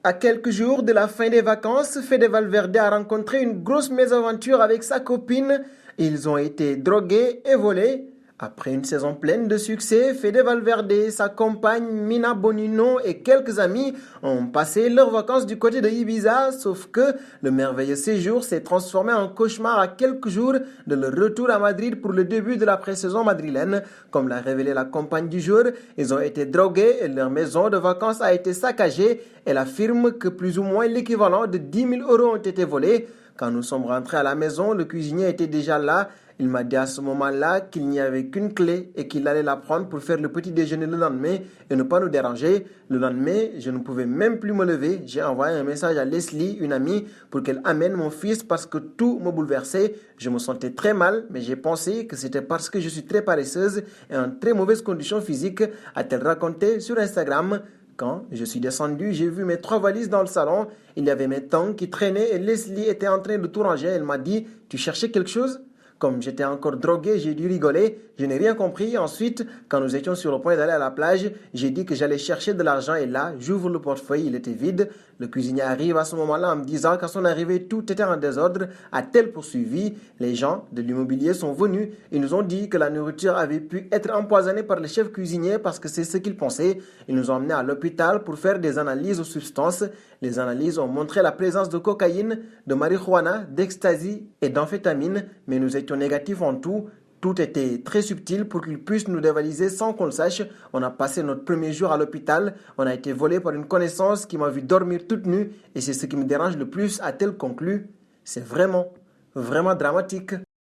À quelques jours de la fin des vacances, Fede Valverde a rencontré une grosse mésaventure avec sa copine. Ils ont été drogués et volés. Après une saison pleine de succès, Fede Valverde, sa compagne Mina Bonino et quelques amis ont passé leurs vacances du côté de Ibiza, sauf que le merveilleux séjour s'est transformé en cauchemar à quelques jours de leur retour à Madrid pour le début de la pré-saison madrilène. Comme l'a révélé la compagne du jour, ils ont été drogués et leur maison de vacances a été saccagée. Elle affirme que plus ou moins l'équivalent de 10 000 euros ont été volés. Quand nous sommes rentrés à la maison, le cuisinier était déjà là. Il m'a dit à ce moment-là qu'il n'y avait qu'une clé et qu'il allait la prendre pour faire le petit déjeuner le lendemain et ne pas nous déranger. Le lendemain, je ne pouvais même plus me lever. J'ai envoyé un message à Leslie, une amie, pour qu'elle amène mon fils parce que tout me bouleversait. Je me sentais très mal, mais j'ai pensé que c'était parce que je suis très paresseuse et en très mauvaise condition physique, a-t-elle raconté sur Instagram. Quand je suis descendu, j'ai vu mes 3 valises dans le salon. Il y avait mes tongs qui traînaient et Leslie était en train de tout ranger. Elle m'a dit, tu cherchais quelque chose? Comme j'étais encore drogué, j'ai dû rigoler. Je n'ai rien compris. Ensuite, quand nous étions sur le point d'aller à la plage, j'ai dit que j'allais chercher de l'argent et là, j'ouvre le portefeuille, il était vide. Le cuisinier arrive à ce moment-là en me disant qu'à son arrivée, tout était en désordre. A-t-elle poursuivi? Les gens de l'immobilier sont venus. Ils nous ont dit que la nourriture avait pu être empoisonnée par le chef cuisinier parce que c'est ce qu'ils pensaient. Ils nous ont emmenés à l'hôpital pour faire des analyses aux substances. Les analyses ont montré la présence de cocaïne, de marijuana, d'ecstasy et d'amphétamine, mais nous étions négatifs en tout. Tout était très subtil pour qu'ils puissent nous dévaliser sans qu'on le sache. On a passé notre premier jour à l'hôpital. On a été volé par une connaissance qui m'a vu dormir toute nue et c'est ce qui me dérange le plus, a-t-elle conclu. C'est vraiment, vraiment dramatique.